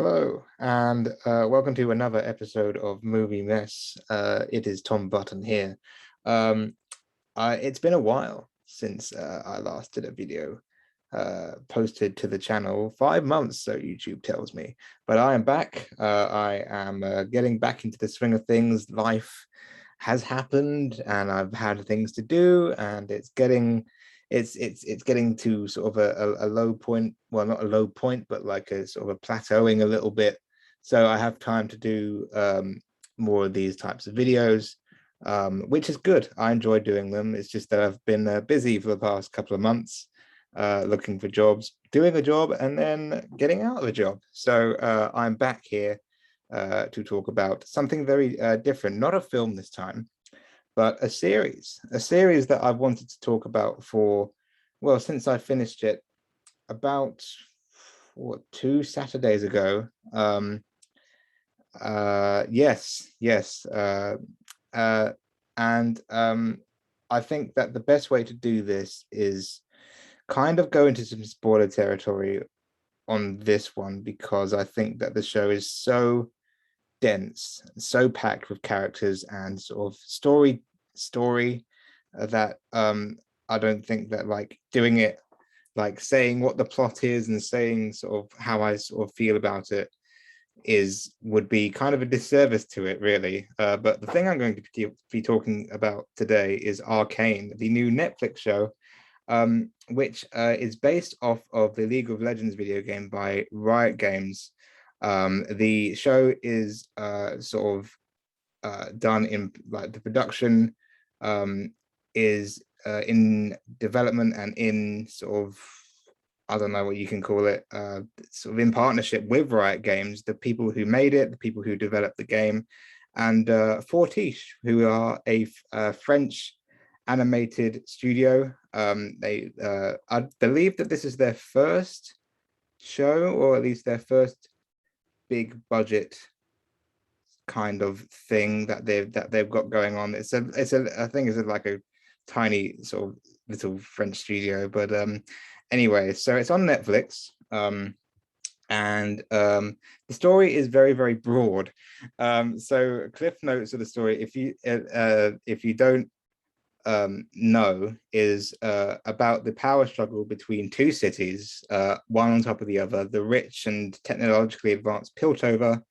Hello, and welcome to another episode of Movie Mess. It is Tom Button here. Um, it's been a while since I last did a video posted to the channel. 5 months, so YouTube tells me. But I am back. I am getting back into the swing of things. Life has happened, and I've had things to do, and it's getting to sort of a low point. Well, not a low point, but like a sort of a plateauing a little bit. So I have time to do more of these types of videos, which is good. I enjoy doing them. It's just that I've been busy for the past couple of months, looking for jobs, doing a job, and then getting out of a job. So I'm back here to talk about something very different, not a film this time, but a series that I've wanted to talk about for, well, since I finished it about, what, 2 Saturdays ago. Yes. Uh, and I think that the best way to do this is kind of go into some spoiler territory on this one, because I think that the show is so dense, so packed with characters and sort of story that I don't think that like doing it, like saying what the plot is and saying sort of how I sort of feel about it would be kind of a disservice to it, really. But the thing I'm going to be talking about today is Arcane, the new Netflix show, which is based off of the League of Legends video game by Riot Games. The show is sort of done in, like, the production is in development and in sort of, I don't know what you can call it, sort of in partnership with Riot Games, the people who made it, the people who developed the game, and Fortiche, who are a French animated studio. I believe that this is their first show, or at least their first big budget kind of thing that they've got going on. I think it's like a tiny sort of little French studio, but anyway, so it's on Netflix. And the story is very, very broad. So cliff notes of the story, if you don't know, is about the power struggle between two cities, one on top of the other, the rich and technologically advanced Piltover,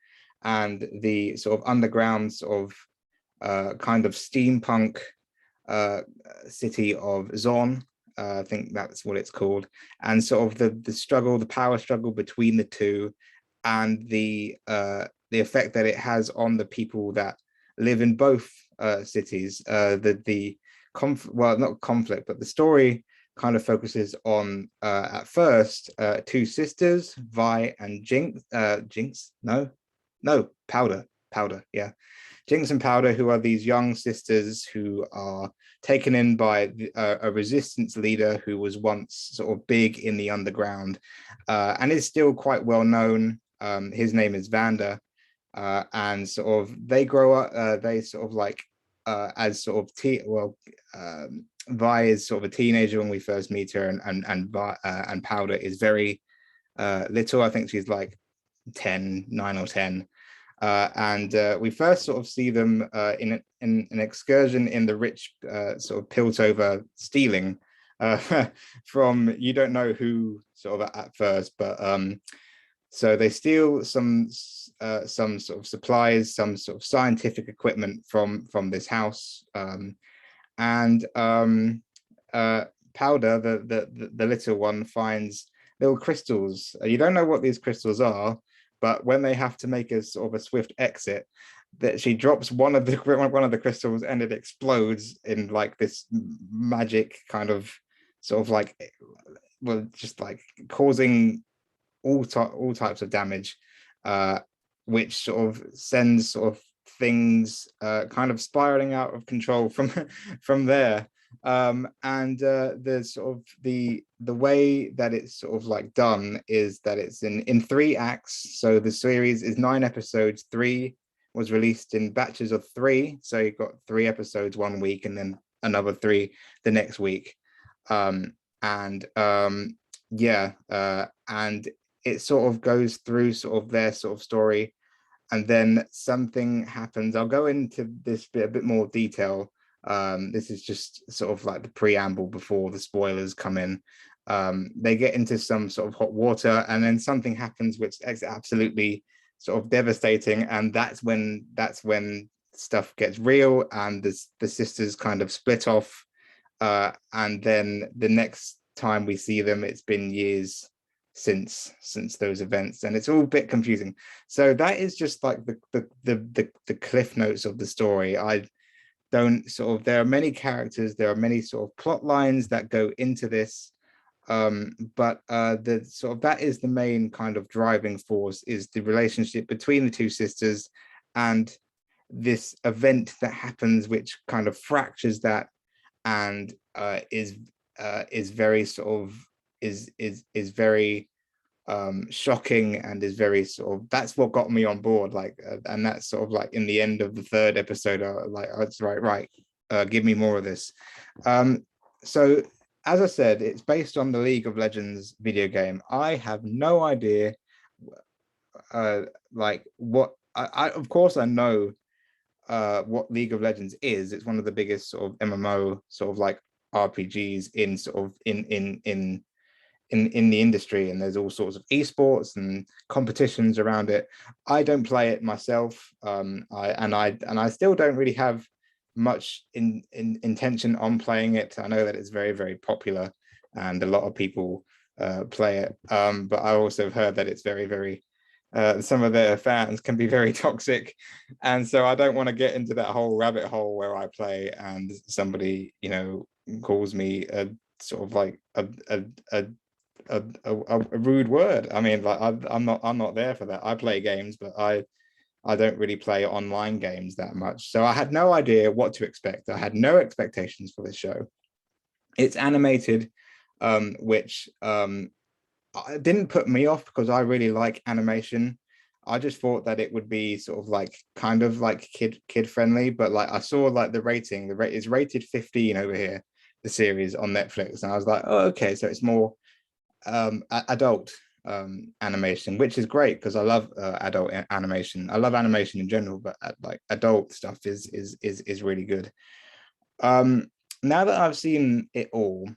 and the sort of underground sort of kind of steampunk city of Zon. I think that's what it's called, and sort of the power struggle between the two, and the effect that it has on the people that live in both cities. Well, not conflict, but the story kind of focuses on at first two sisters, Vi and Jinx. No, Powder. Yeah, Jinx and Powder, who are these young sisters who are taken in by a resistance leader who was once sort of big in the underground, and is still quite well known. His name is Vander, and sort of they grow up. They sort of like as sort of Vi is sort of a teenager when we first meet her, and Powder is very little. I think she's like 9 or 10. And we first sort of see them in an excursion in the rich sort of Piltover, stealing from, you don't know who sort of at first, but so they steal some sort of supplies, some sort of scientific equipment from this house, and Powder, the little one, finds little crystals. You don't know what these crystals are, but when they have to make a sort of a swift exit, that she drops one of the crystals, and it explodes in like this magic kind of sort of like, well, just like causing all types of damage, which sort of sends sort of things kind of spiraling out of control from there. And the sort of the way that it's sort of like done is that it's in 3 acts. So the series is 9 episodes. 3 was released in batches of 3, so you got 3 episodes one week and then another 3 the next week. And yeah, and it sort of goes through sort of their sort of story, and then something happens. I'll go into this bit a bit more detail. This is just sort of like the preamble before the spoilers come in. They get into some sort of hot water, and then something happens which is absolutely sort of devastating, and that's when stuff gets real, and the sisters kind of split off. And then the next time we see them, it's been years since those events, and it's all a bit confusing. So that is just like the cliff notes of the story. I don't sort of, there are many characters, there are many sort of plot lines that go into this, but the sort of, that is the main kind of driving force, is the relationship between the two sisters, and this event that happens which kind of fractures that, and is very sort of, is very shocking, and is very sort of, that's what got me on board, like, and that's sort of like in the end of the third episode, like, that's right, give me more of this. So as I said, it's based on the League of Legends video game. I have no idea like what I of course I know what League of Legends is. It's one of the biggest sort of MMO sort of like RPGs in sort of in the industry, and there's all sorts of esports and competitions around it. I don't play it myself. I still don't really have much intention on playing it. I know that it's very, very popular, and a lot of people play it. But I also have heard that it's very, very some of their fans can be very toxic, and so I don't want to get into that whole rabbit hole where I play and somebody, you know, calls me a sort of like a rude word. I mean, like, I'm not there for that. I play games, but I don't really play online games that much. So I had no idea what to expect. I had no expectations for this show. It's animated, which didn't put me off, because I really like animation. I just thought that it would be sort of like kind of like kid friendly, but like I saw like the rating, the rate is rated 15 over here, the series on Netflix, and I was like, oh, okay, so it's more adult animation, which is great, because I love adult animation. I love animation in general, but like adult stuff is really good. Now that I've seen it all,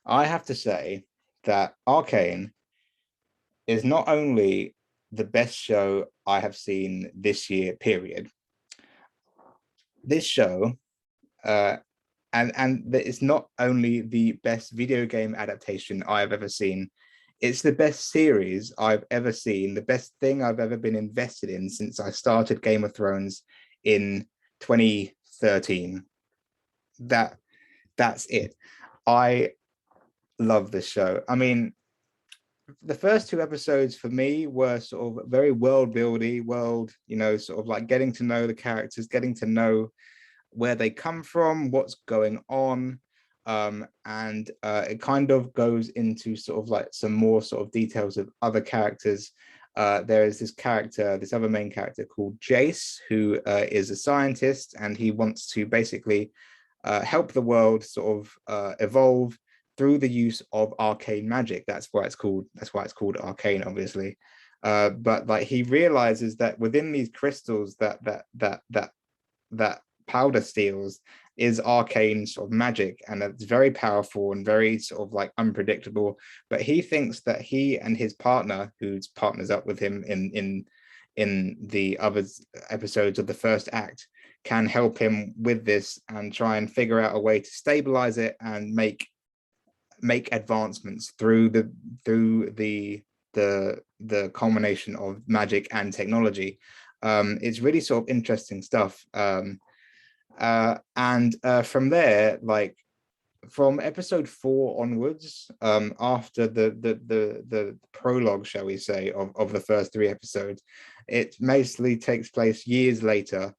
I have to say that Arcane is not only the best show I have seen this year, period. This show, and it's not only the best video game adaptation I have ever seen, it's the best series I've ever seen, the best thing I've ever been invested in since I started Game of Thrones in 2013. That's it. I love this show. I mean, the first two episodes for me were sort of very world buildy, you know, sort of like getting to know the characters, getting to know where they come from, what's going on. And it kind of goes into sort of like some more sort of details of other characters. There is this character, this other main character called Jace, who is a scientist, and he wants to basically help the world sort of evolve through the use of arcane magic. That's why it's called Arcane, obviously. But like, he realizes that within these crystals that powder steals is arcane sort of magic, and it's very powerful and very sort of like unpredictable. But he thinks that he and his partner, who's partners up with him in the other episodes of the first act, can help him with this and try and figure out a way to stabilize it and make advancements through the culmination of magic and technology. It's really sort of interesting stuff. And from there, like from episode 4 onwards, after the prologue, shall we say, of the first 3 episodes, it mostly takes place years later,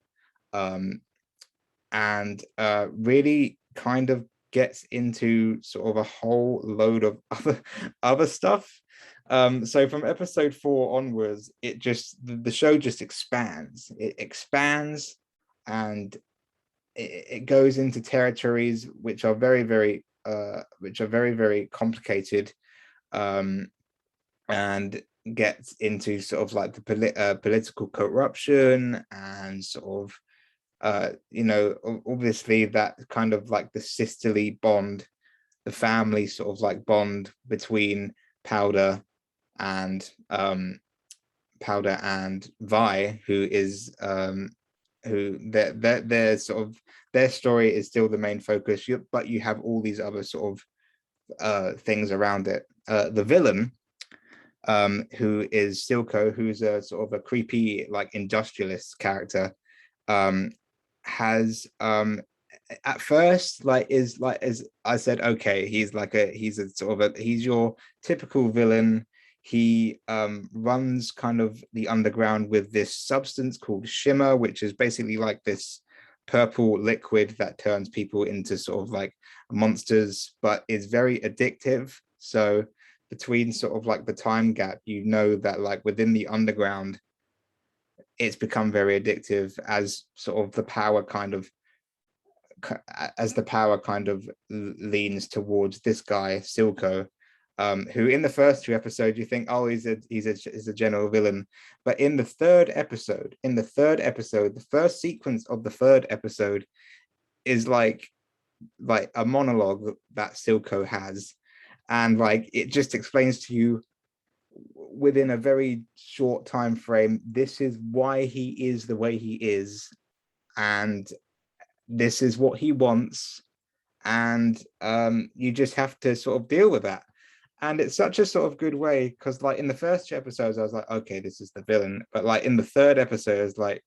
and really kind of gets into sort of a whole load of other stuff. So from episode 4 onwards, it just, the show just expands. It expands, and it goes into territories which are very, very complicated. and gets into sort of like the political corruption and sort of obviously that kind of like the sisterly bond, the family sort of like bond between Powder and Vi, who is who their sort of their story is still the main focus, but you have all these other sort of things around it. The villain, who is Silco, who's a sort of a creepy like industrialist character, has at first like is like as I said, okay, he's a sort of he's your typical villain. He runs kind of the underground with this substance called shimmer, which is basically like this purple liquid that turns people into sort of like monsters, but is very addictive. So between sort of like the time gap, that like within the underground, it's become very addictive as sort of the power kind of leans towards this guy Silco, who in the first two episodes you think, oh, he's a general villain, but in the third episode, the first sequence of the third episode is like a monologue that Silco has, and like it just explains to you within a very short time frame, this is why he is the way he is, and this is what he wants, and you just have to sort of deal with that. And it's such a sort of good way, because like in the first two episodes I was like, okay, this is the villain, but like in the third episode it's like,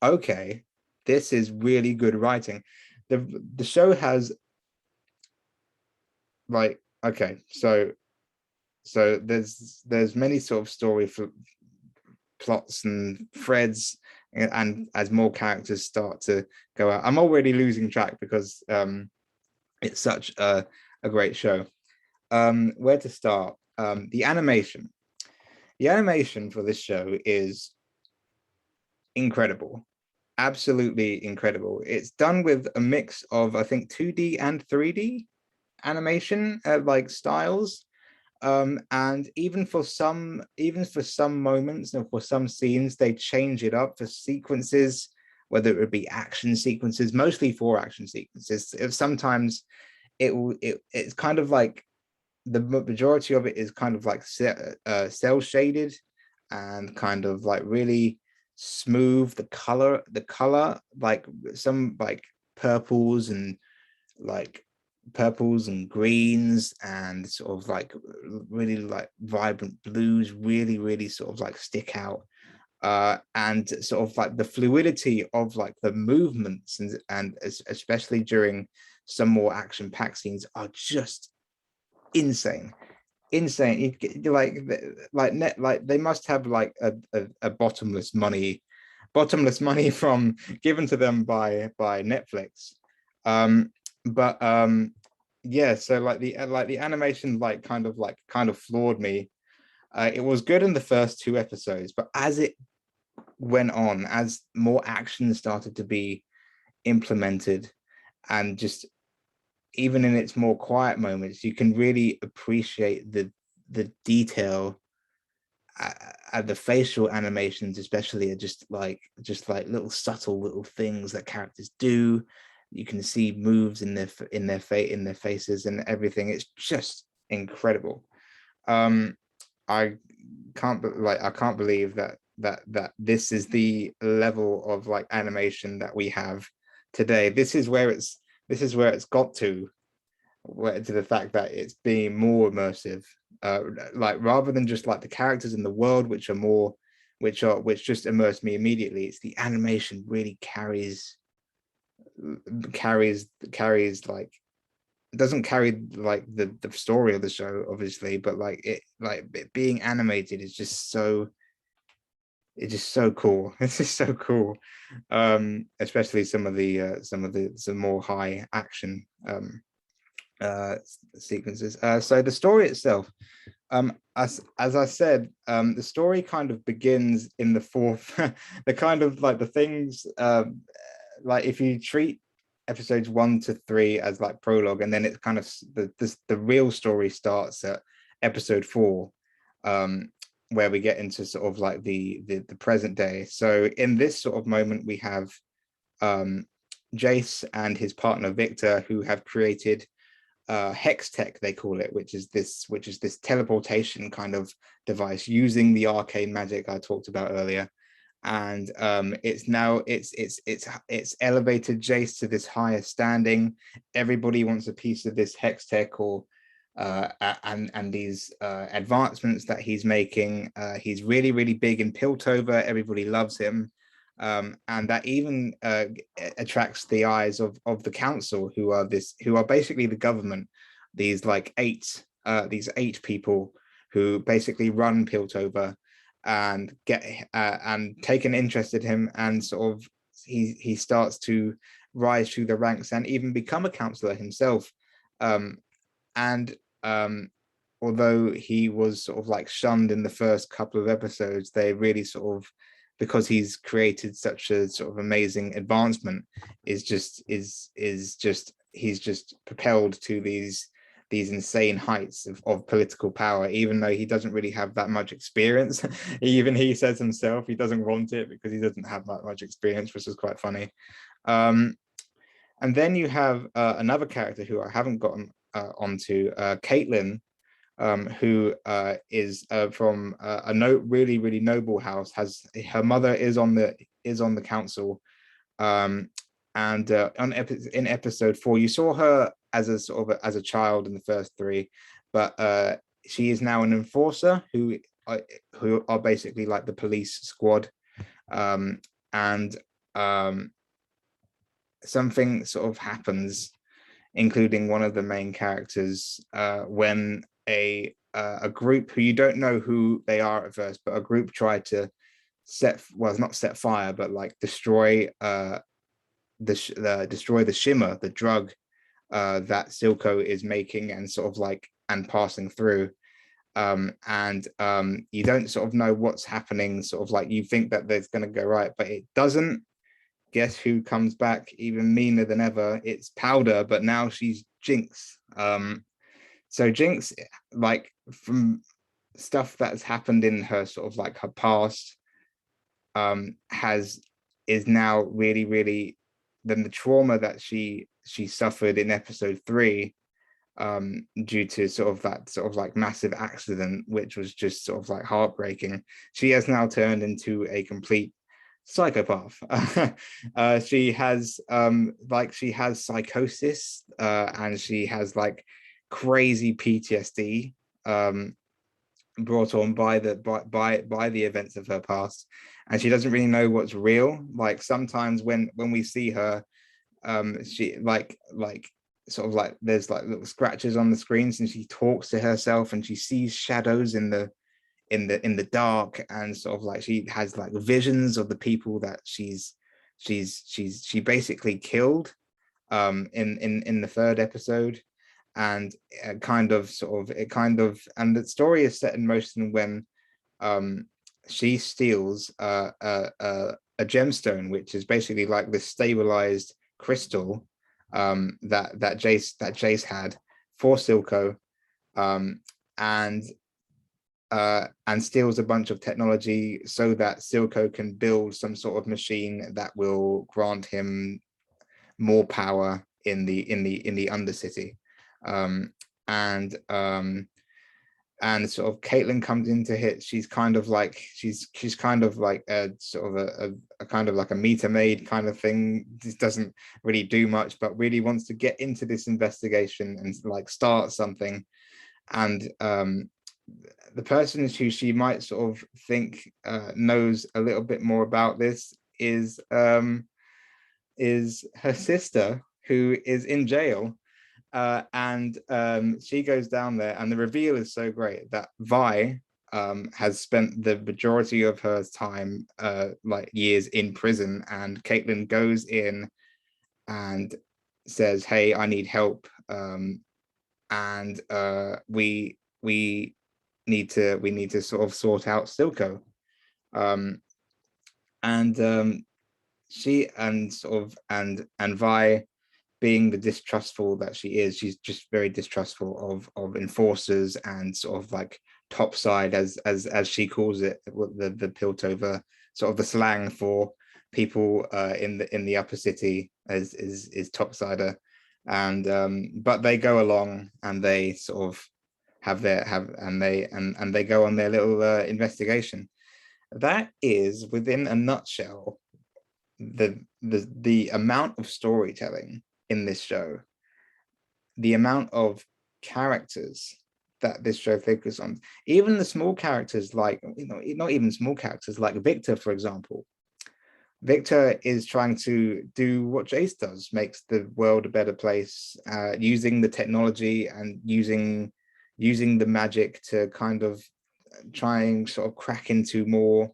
okay, this is really good writing. The show has like, okay, so there's many sort of story plots and threads, and as more characters start to go out, I'm already losing track because it's such a great show. Where to start? The animation for this show is incredible, absolutely incredible. It's done with a mix of, I think, 2D and 3D animation like styles, and even for some moments and for some scenes they change it up for sequences, whether it would be action sequences, mostly for action sequences. If sometimes it's kind of like the majority of it is kind of like cell shaded and kind of like really smooth. The color like some like purples and like purples and greens and sort of like really like vibrant blues really sort of like stick out, and sort of like the fluidity of like the movements and especially during some more action-packed scenes are just insane. Like they must have like a bottomless money from given to them by Netflix. But yeah, so like the animation kind of floored me. It was good in the first two episodes, but as it went on, as more action started to be implemented, and just even in its more quiet moments, you can really appreciate the detail. The facial animations, especially, are just like little subtle little things that characters do. You can see moves in their faces and everything. It's just incredible. Um, I I can't believe that this is the level of like animation that we have today. This is where it's got to, to the fact that it's being more immersive, like rather than just like the characters in the world, which just immerse me immediately. It's the animation really carries like, it doesn't carry like the story of the show obviously, but it being animated is just so, it's just so cool. It's just so cool. Especially some more high action uh sequences. So the story itself, as I said, the story kind of begins in the fourth the kind of like the things, like if you treat episodes 1 to 3 as like prologue, and then it's kind of the real story starts at episode 4. where we get into sort of like the present day. So in this sort of moment, we have Jace and his partner Victor, who have created hex tech, they call it, which is this teleportation kind of device using the arcane magic I talked about earlier. And it's now it's elevated Jace to this higher standing. Everybody wants a piece of this hex tech, or and these advancements that he's making. He's really, really big in Piltover. Everybody loves him. And that even attracts the eyes of the council, who are basically the government. These like these eight people who basically run Piltover, and take an interest in him, and sort of he starts to rise through the ranks and even become a councillor himself. And although he was sort of like shunned in the first couple of episodes, they really sort of, because he's created such a sort of amazing advancement, he's just propelled to these insane heights of political power, even though he doesn't really have that much experience. Even he says himself he doesn't want it because he doesn't have that much experience, which is quite funny. And then you have another character who I haven't gotten onto, Caitlin, who is from a really, really noble house. Her mother is on the council, and in episode 4, you saw her as a sort of as a child in the first 3, but she is now an enforcer who are basically like the police squad, and something sort of happens, including one of the main characters, when a group who you don't know who they are at first, but a group tried to not set fire, but like destroy the shimmer, the drug that Silco is making and sort of like and passing through. And you don't sort of know what's happening, sort of like you think that there's going to go right, but it doesn't. Guess who comes back even meaner than ever? It's Powder, but now she's Jinx. So Jinx, like from stuff that's happened in her sort of like her past, is now really, really, then the trauma that she suffered in episode 3, due to sort of that sort of like massive accident, which was just sort of like heartbreaking. She has now turned into a complete psychopath. She has psychosis, and she has like crazy PTSD, brought on by the events of her past, and she doesn't really know what's real. Like sometimes when we see her, she like sort of like there's like little scratches on the screens, and she talks to herself, and she sees shadows in the dark, and sort of like she has like visions of the people that she basically killed in the 3rd episode. And and the story is set in motion when she steals a gemstone, which is basically like this stabilized crystal, that Jace had for Silco, and steals a bunch of technology so that Silco can build some sort of machine that will grant him more power in the Undercity. And sort of Caitlin comes into hit. She's kind of like a sort of a kind of like a meter maid kind of thing. Just doesn't really do much, but really wants to get into this investigation and like start something. And the person who she might sort of think knows a little bit more about this is her sister, who is in jail. And she goes down there, and the reveal is so great that Vi has spent the majority of her time, like years in prison, and Caitlin goes in and says, "Hey, I need help, and we need to sort of sort out Silco." And she and sort of and Vi, being the distrustful that she is, she's just very distrustful of enforcers and sort of like topside, as she calls it, the Piltover, sort of the slang for people in the upper city is topsider. And but they go along and they sort of and they go on their little investigation. That is, within a nutshell, the amount of storytelling in this show, the amount of characters that this show focuses on, even the small characters, like, you know, not even small characters, like Victor, for example. Victor is trying to do what Jace does, makes the world a better place, using the technology and using the magic to kind of try and sort of crack into more,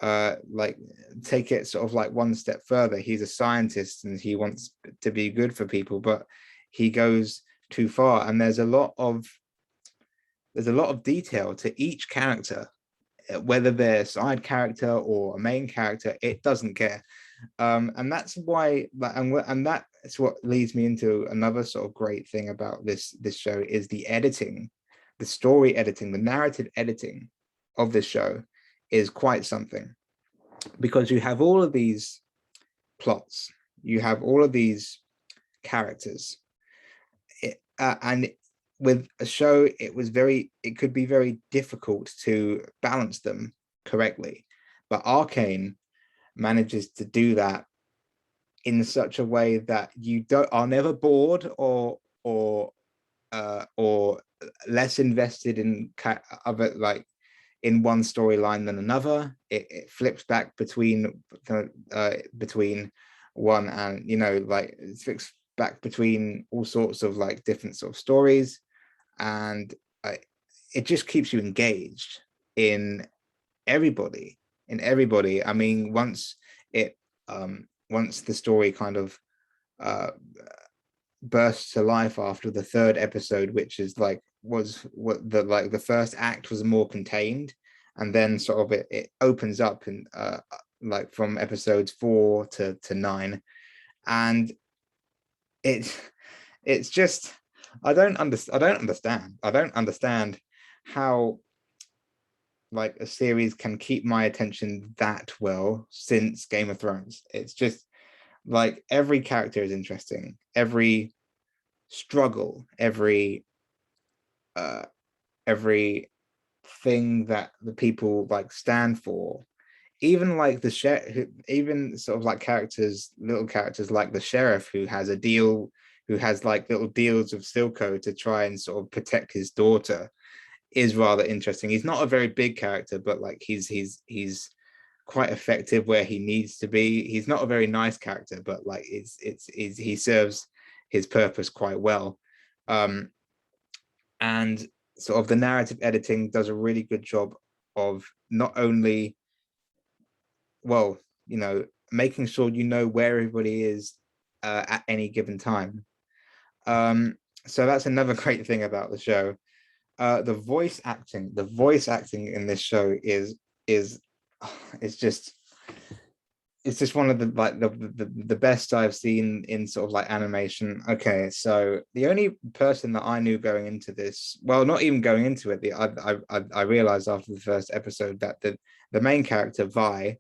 like take it sort of like one step further. He's a scientist and he wants to be good for people, but he goes too far. And there's a lot of detail to each character, whether they're a side character or a main character, it doesn't care. And that's why, and that's what leads me into another sort of great thing about this show is the editing, the story editing, the narrative editing of this show is quite something, because you have all of these plots, you have all of these characters, and with a show, it could be very difficult to balance them correctly, but Arcane manages to do that in such a way that you are never bored or less invested in other, like, in one storyline than another. It flips back between one, and, you know, like, it flips back between all sorts of like different sort of stories, and it just keeps you engaged in everybody. I mean, once the story kind of bursts to life after the third episode, which is like was what the first act was more contained, and then sort of it opens up in like from episodes 4 to 9, and it's just, I don't understand how like a series can keep my attention that well since Game of Thrones. It's just like every character is interesting, every struggle, every thing that the people like stand for, even like even sort of like little characters like the sheriff, who has like little deals with Silco to try and sort of protect his daughter, is rather interesting. He's not a very big character, but like he's quite effective where he needs to be. He's not a very nice character, but like he serves his purpose quite well. And sort of the narrative editing does a really good job of not only, well, you know, making sure you know where everybody is at any given time. So that's another great thing about the show. The voice acting in this show is it's just one of the best I've seen in sort of like animation. Okay, so the only person that I knew going into this, well, not even going into it, I realized after the first episode that the main character Vi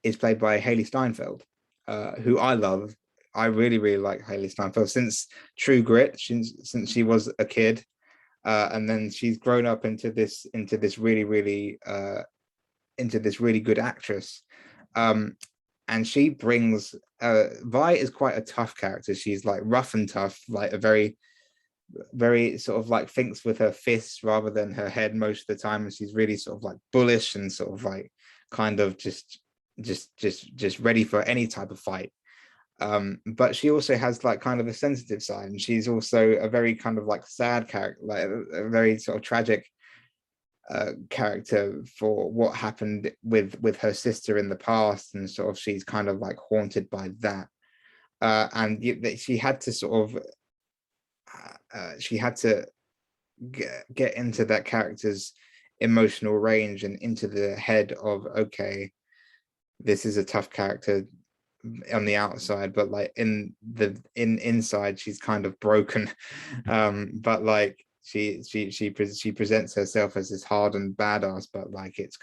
is played by Haley Steinfeld, who I love. I really, really like Haley Steinfeld since True Grit, since she was a kid, and then she's grown up into this really, really good actress. And she brings Vi is quite a tough character. She's like rough and tough, like a very, very sort of like thinks with her fists rather than her head most of the time, and she's really sort of like bullish and sort of like kind of just ready for any type of fight. But she also has like kind of a sensitive side, and she's also a very kind of like sad character, like a very sort of tragic character for what happened with her sister in the past, and sort of she's kind of like haunted by that, and she had to sort of she had to get into that character's emotional range and into the head of, okay, this is a tough character on the outside, but like inside she's kind of broken. But like she presents herself as this hardened badass, but like it's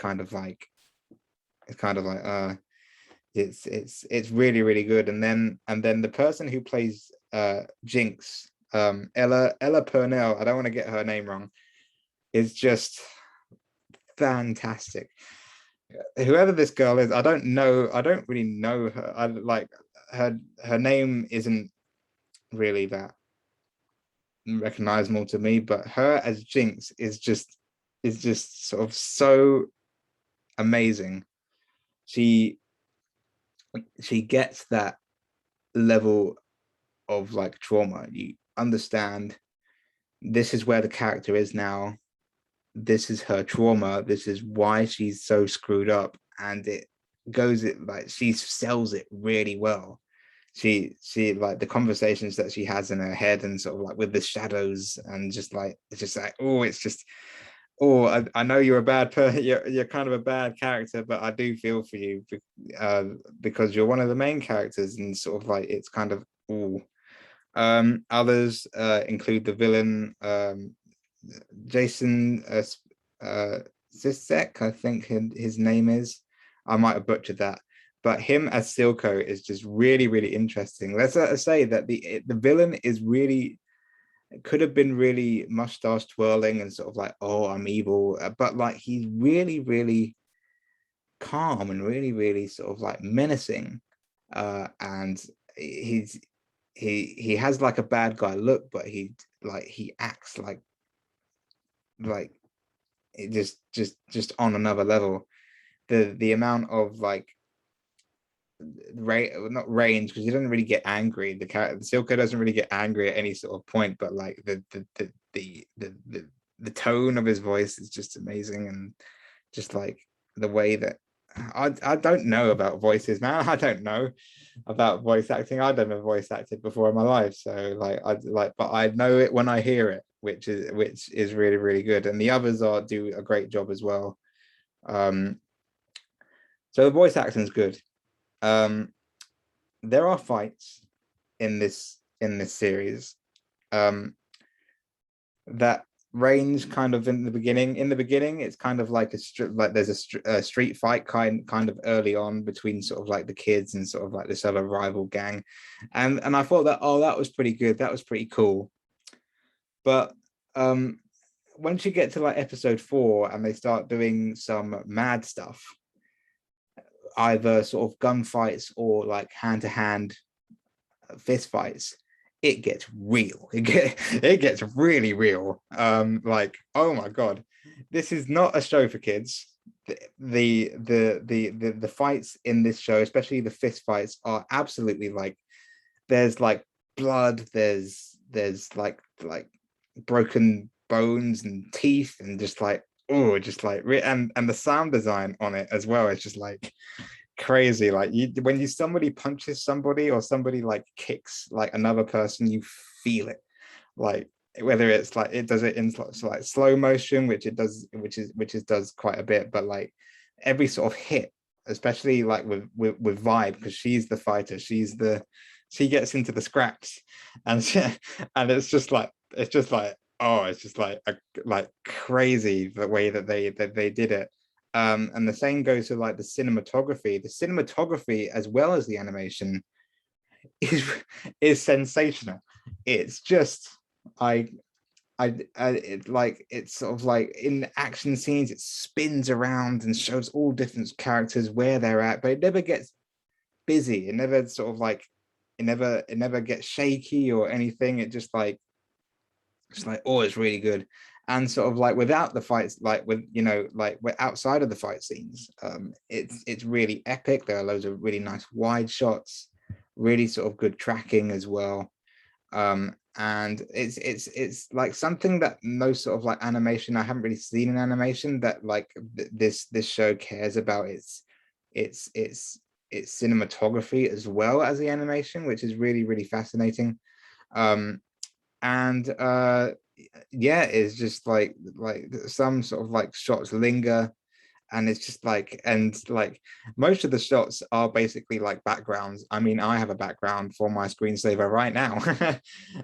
really really good. And then the person who plays Jinx, Ella Purnell, I don't want to get her name wrong, is just fantastic. Whoever this girl is, I don't know, I don't really know her. I like her name isn't really that recognizable to me, but her as Jinx is just sort of so amazing. She gets that level of like trauma. You understand this is where the character is now. This is her trauma. This is why she's so screwed up, and it like she sells it really well. She like the conversations that she has in her head, and sort of like with the shadows, and just like it's just like, oh, it's just, oh, I know you're a bad person, you're kind of a bad character, but I do feel for you, because you're one of the main characters, and sort of like it's kind of, oh. Others include the villain, Jason Sisek, I think his name is. I might have butchered that, but him as Silco is just really, really interesting. Let's say that the villain is really, could have been really mustache twirling and sort of like, oh, I'm evil, but like he's really, really calm and really, really sort of like menacing, and he has like a bad guy look, but he acts like it just on another level. The amount of like not range, because he doesn't really get angry. The character Silco doesn't really get angry at any sort of point, but like the tone of his voice is just amazing, and just like the way that I don't know about voices, man. I don't know about voice acting. I've never voice acted before in my life, so but I know it when I hear it, which is really really good. And the others do a great job as well. So the voice acting is good. There are fights in this series that range kind of in the beginning. In the beginning, it's kind of like there's a street fight kind of early on between sort of like the kids and sort of like this other rival gang, and I thought that, oh, that was pretty good, that was pretty cool. But once you get to like episode 4 and they start doing some mad stuff, either sort of gunfights or like hand-to-hand fist fights, it gets real. It gets really real. Like, oh my god, this is not a show for kids. The fights in this show, especially the fist fights, are absolutely like, there's like blood, there's like broken bones and teeth, and just like, oh, just like, and the sound design on it as well is just like crazy. Like when somebody punches somebody, or somebody like kicks like another person, you feel it. Like whether it's like it does it in like slow motion, which it does, which does quite a bit, but like every sort of hit, especially like with Vibe, because she's the fighter, she gets into the scraps, and and it's just like, oh, it's just like crazy the way that they did it. And the same goes to like the cinematography. The cinematography as well as the animation is is sensational. It's just it's sort of like in action scenes, it spins around and shows all different characters where they're at, but it never gets busy. It never sort of like it never gets shaky or anything. It just like, oh, it's really good. And sort of like without the fights, like with, like we're outside of the fight scenes, it's really epic. There are loads of really nice wide shots, really sort of good tracking as well. And it's like something that most sort of like animation, I haven't really seen in animation that like this show cares about. It's cinematography as well as the animation, which is really really fascinating. And yeah, it's just like some sort of like shots linger, and it's just like, and like most of the shots are basically like backgrounds. I mean, I have a background for my screensaver right now,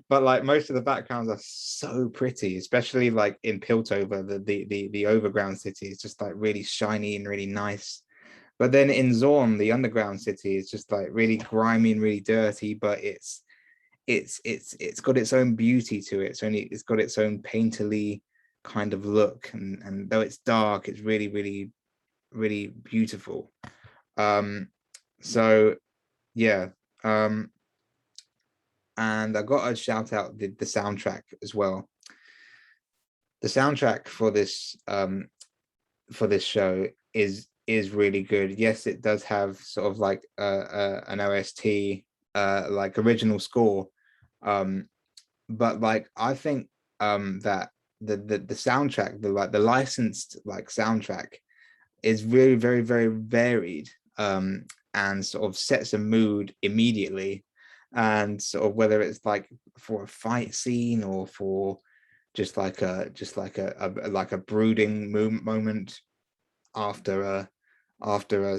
but like most of the backgrounds are so pretty, especially like in Piltover, the overground city is just like really shiny and really nice. But then in Zorn, the underground city is just like really grimy and really dirty, but it's got its own beauty to it. It's got its own painterly kind of look, and though it's dark, it's really, really, really beautiful. So yeah. And I got to shout out the soundtrack as well. The soundtrack for this show is really good. Yes, it does have sort of like an OST, like original score, but like I think that the soundtrack, the licensed like soundtrack, is very, very, very varied, and sort of sets a mood immediately, and sort of whether it's like for a fight scene or for just like a brooding moment after a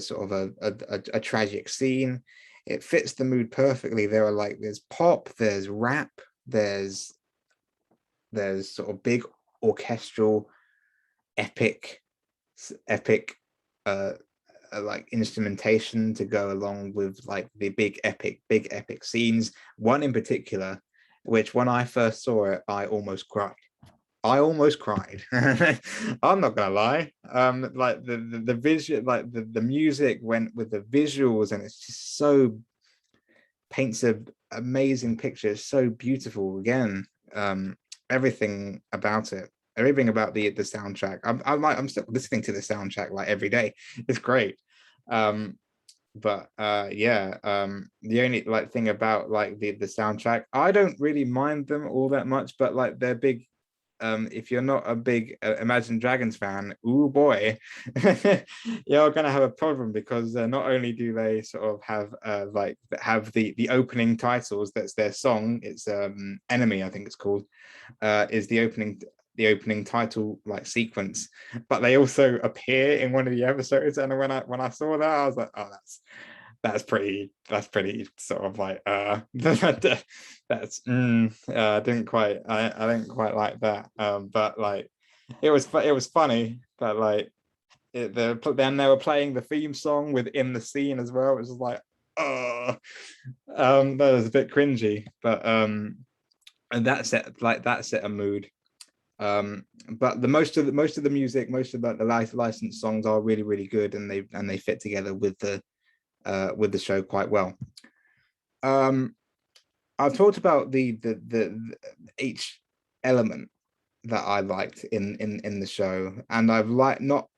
sort of a tragic scene. It fits the mood perfectly. There's pop, there's rap, there's sort of big orchestral epic epic uh like instrumentation to go along with like the big epic scenes. One in particular, which when I first saw it, I almost cried. I'm not gonna lie. Like the visual, like the music went with the visuals, and it's just so paints a amazing picture. It's so beautiful. Again, everything about it, everything about the soundtrack. I'm still listening to the soundtrack like every day. It's great. But yeah, the only like thing about like the soundtrack, I don't really mind them all that much, but like they're big. If you're not a big Imagine Dragons fan, oh boy, you're gonna have a problem, because not only do they sort of have the opening titles, that's their song, it's Enemy, I think it's called, is the opening title like sequence, but they also appear in one of the episodes, and when I saw that, I was like, oh, that's pretty sort of like that's I didn't quite like that, but like it was funny, but like then they were playing the theme song within the scene as well. It was like, oh, that was a bit cringy, but and that set a mood. But the most of the music, most of the licensed songs are really, really good, and they fit together with the show quite well. I've talked about the each element that I liked in the show, and I've not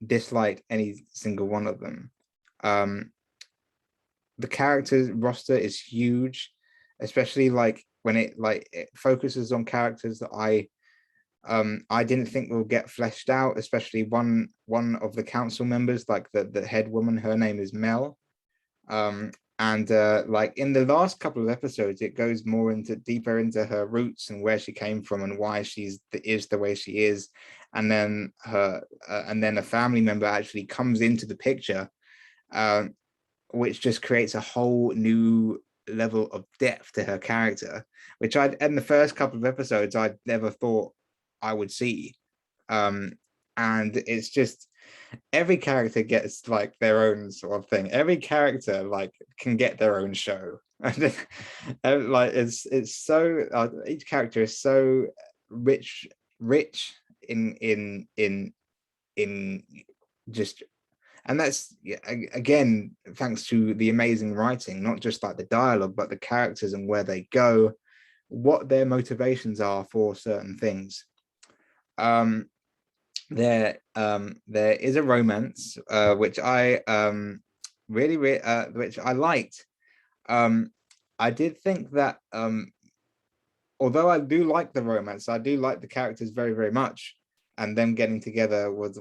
disliked any single one of them. The characters roster is huge, especially like when it focuses on characters that I didn't think will get fleshed out, especially one of the council members, like the head woman. Her name is Mel. And like in the last couple of episodes, it goes more into deeper into her roots and where she came from and why is the way she is. And then a family member actually comes into the picture, which just creates a whole new level of depth to her character, which in the first couple of episodes I'd never thought I would see. And it's just every character gets like their own sort of thing. Every character like can get their own show. And like it's so each character is so rich in just, and that's again thanks to the amazing writing, not just like the dialogue, but the characters and where they go, what their motivations are for certain things. There is a romance, which I which I liked. I did think that although I do like the romance, I do like the characters very, very much, and them getting together was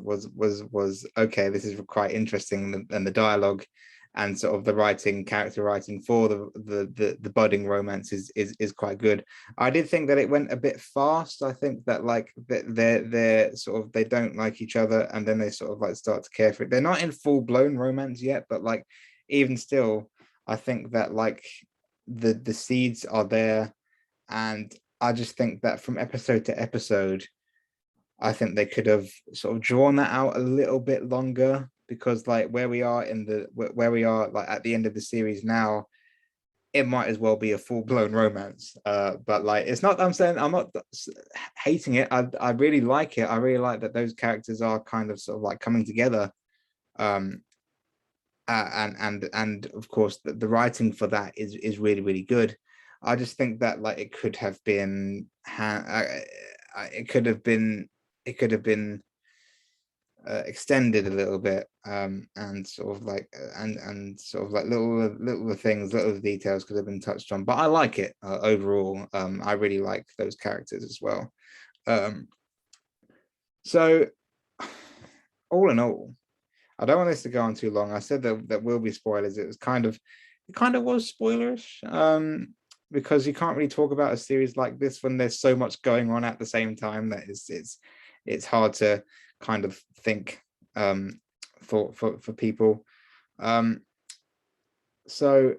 okay. This is quite interesting, and the dialogue and sort of the character writing for the budding romance is quite good. I did think that it went a bit fast. I think that like they're sort of, they don't like each other, and then they sort of like start to care for it. They're not in full-blown romance yet, but like even still, I think that like the seeds are there. And I just think that from episode to episode, I think they could have sort of drawn that out a little bit longer, because like where we are like at the end of the series now, it might as well be a full-blown romance. But like, it's not, I'm saying I'm not hating it. I really like it. I really like that those characters are kind of sort of like coming together. Um, and of course the writing for that is really, really good. I just think that like it could have been it could have been extended a little bit, and sort of like and sort of like little things, little details could have been touched on. But I like it overall. I really like those characters as well. So all in all, I don't want this to go on too long. I said that there will be spoilers. It kind of was spoilerish, because you can't really talk about a series like this when there's so much going on at the same time that it's hard to kind of think for people. So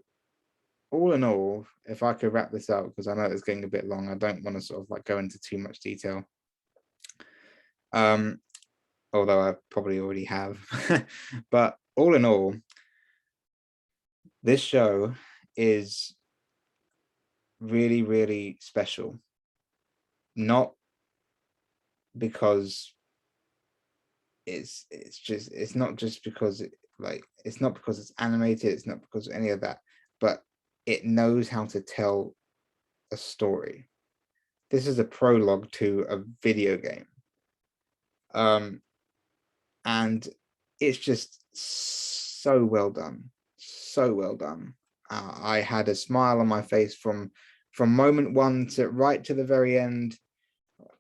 all in all, if I could wrap this up, because I know it's getting a bit long, I don't want to sort of like go into too much detail. Although I probably already have. But all in all, this show is really, really special. Not because it's not just because it's not because it's animated, it's not because of any of that, but it knows how to tell a story. This is a prologue to a video game. And it's just so well done, so well done. I had a smile on my face from moment one to right to the very end,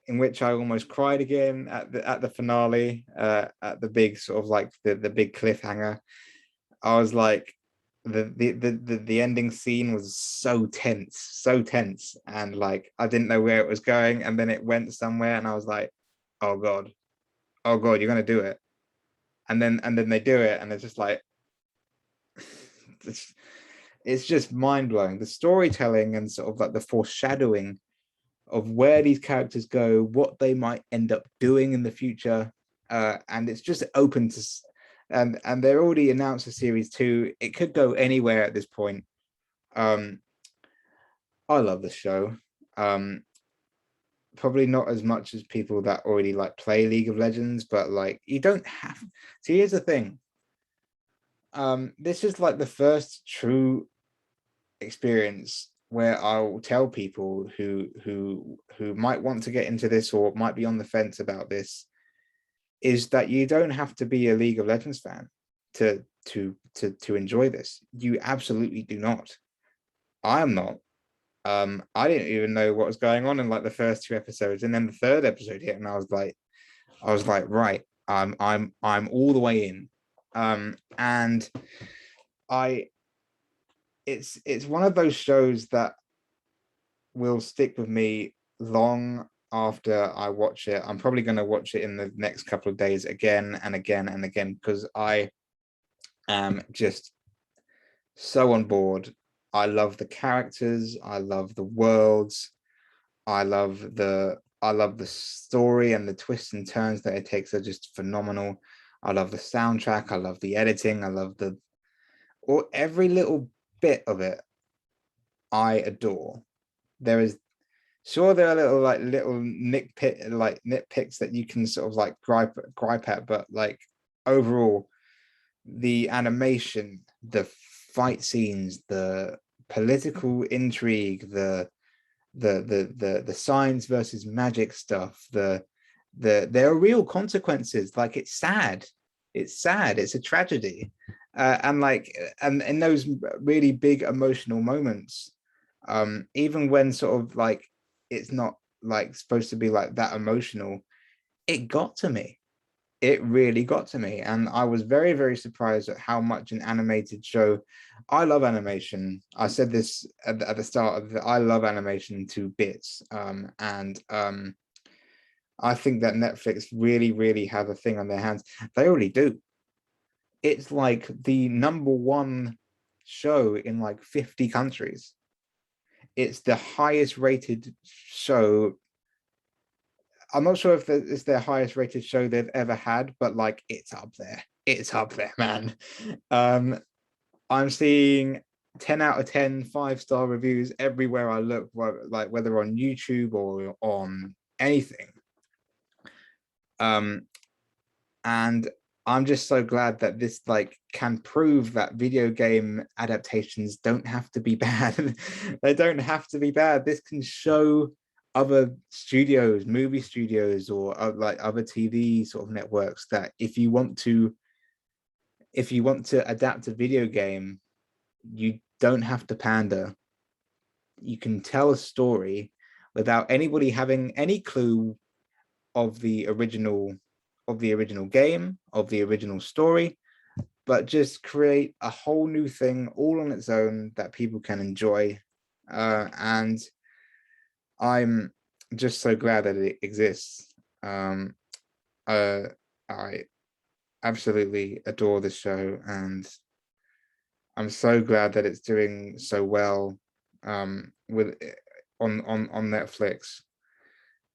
in which I almost cried again at the finale, at the big sort of like the big cliffhanger. I was like, the ending scene was so tense, and like I didn't know where it was going, and then it went somewhere, and I was like, oh god, you're gonna do it. And then they do it, and it's just like it's just mind-blowing. The storytelling and sort of like the foreshadowing of where these characters go, what they might end up doing in the future, and it's just open to, and they're already announced a series 2. It could go anywhere at this point. I love the show. Probably not as much as people that already like play League of Legends, but like you don't have. See, here's the thing. This is like the first true experience where I'll tell people who might want to get into this or might be on the fence about this, is that you don't have to be a League of Legends fan to enjoy this. You absolutely do not. I am not. I didn't even know what was going on in like the first 2 episodes, and then the 3rd episode hit, and I was like, right, I'm all the way in. And it's one of those shows that will stick with me long after I watch it. I'm probably going to watch it in the next couple of days again and again and again, because I am just so on board. I love the characters, I love the worlds, I love the story, and the twists and turns that it takes are just phenomenal. I love the soundtrack, I love the editing, I love every little bit of it. I adore. There are little nitpicks that you can sort of like gripe at, but like overall, the animation, the fight scenes, the political intrigue, the science versus magic stuff, there are real consequences. Like it's sad, it's a tragedy, and in those really big emotional moments, even when sort of like it's not like supposed to be like that emotional, it got to me. it really got to me, and I was very, very surprised at how much an animated show. I love animation. I said this at the start of I love animation to bits, and I think that Netflix really, really have a thing on their hands. They already do. It's like the #1 show in like 50 countries. It's the highest rated show. I'm not sure if it's their highest rated show they've ever had, but like it's up there. It's up there, man. Um, I'm seeing 10 out of 10 5-star reviews everywhere I look, like whether on YouTube or on anything. And I'm just so glad that this like can prove that video game adaptations don't have to be bad. They don't have to be bad. This can show other studios, movie studios, or like other TV sort of networks that if you want to adapt a video game, you don't have to pander. You can tell a story without anybody having any clue of the original game, of the original story, but just create a whole new thing all on its own that people can enjoy. And I'm just so glad that it exists. I absolutely adore the show, and I'm so glad that it's doing so well with on Netflix.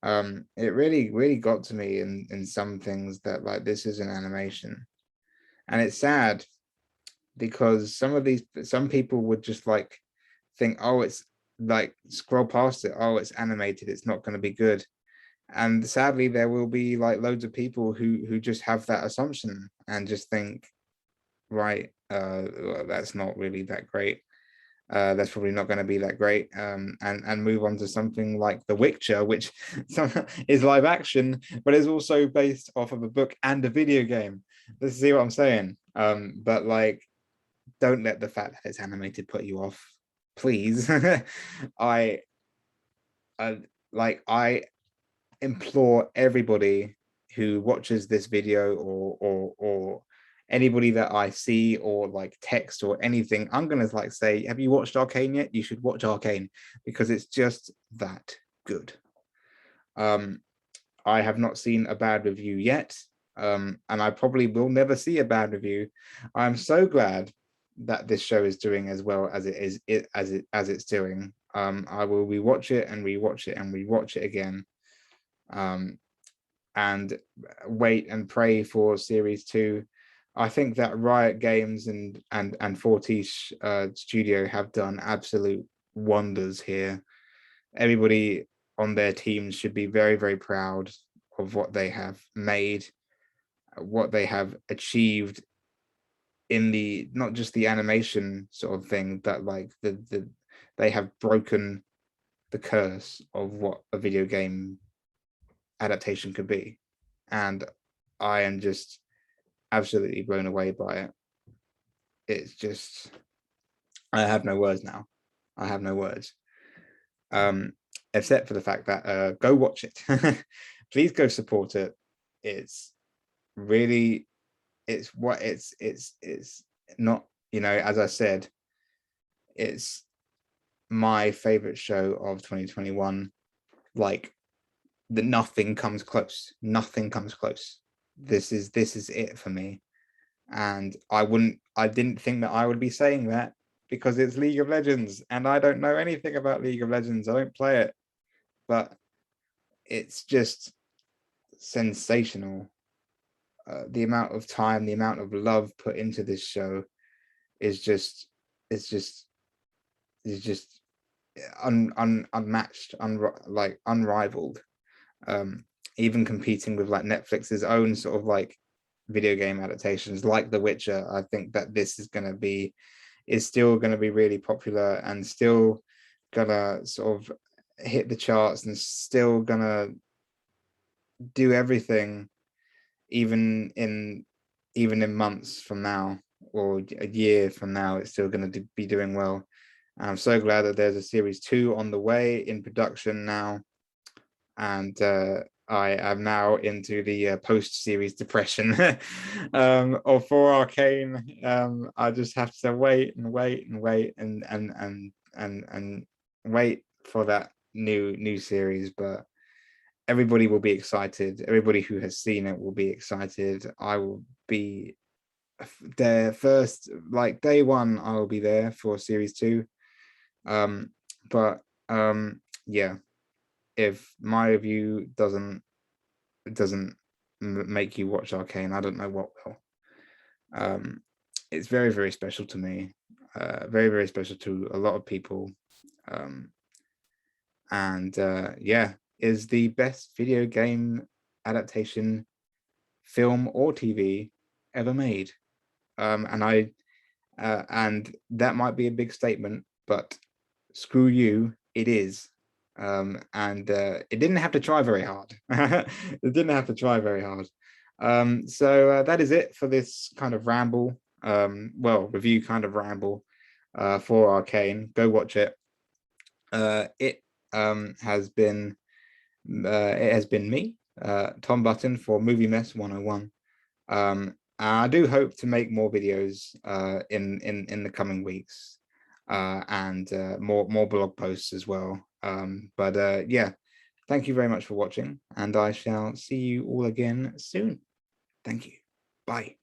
It really got to me in some things that like this is an animation, and it's sad because some people would just like think, oh, it's like scroll past it, oh, it's animated, it's not going to be good. And sadly there will be like loads of people who just have that assumption and just think, right, well, that's not really that great. That's probably not going to be that great, and move on to something like The Witcher, which is live action, but is also based off of a book and a video game. Let's see what I'm saying. But like, don't let the fact that it's animated put you off, please. I, I I implore everybody who watches this video or anybody that I see or like text or anything, I'm gonna like say, have you watched Arcane yet? You should watch Arcane because it's just that good. I have not seen a bad review yet, and I probably will never see a bad review. I'm so glad that this show is doing as well as as it's doing. I will rewatch it and rewatch it and rewatch it again, and wait and pray for series 2. I think that Riot Games and Fortiche studio have done absolute wonders here. Everybody on their teams should be very, very proud of what they have made, what they have achieved in the not just the animation sort of thing, but like they have broken the curse of what a video game adaptation could be. And I am just absolutely blown away by it. It's just, I have no words now. I have no words. Except for the fact that go watch it. Please go support it. It's really, it's not, you know, as I said, it's my favorite show of 2021. Like, nothing comes close. Nothing comes close. This is it for me. And I didn't think that I would be saying that because it's League of Legends and I don't know anything about League of Legends. I don't play it, but it's just sensational. The amount of time, the amount of love put into this show is just, it's just unmatched, like unrivaled. Even competing with like Netflix's own sort of like video game adaptations like The Witcher. I think that this is still going to be really popular and still gonna sort of hit the charts and still gonna do everything even in months from now or a year from now. It's still going to be doing well. I'm so glad that there's a series 2 on the way in production now, and I am now into the post-series depression of for Arcane. I just have to wait and wait and wait and wait for that new series. But everybody will be excited. Everybody who has seen it will be excited. I will be there first, like day one. I will be there for series 2. But yeah, if my review doesn't make you watch Arcane, I don't know what will. It's very, very special to me, very, very special to a lot of people. And yeah, is the best video game adaptation, film or TV ever made. And that might be a big statement, but screw you, it is. And it didn't have to try very hard. It didn't have to try very hard. So that is it for this kind of ramble. Review kind of ramble for Arcane. Go watch it. It has been me, Tom Button, for Movie Mess 101. I do hope to make more videos in the coming weeks, and more blog posts as well. But yeah, thank you very much for watching, and I shall see you all again soon. Thank you. Bye.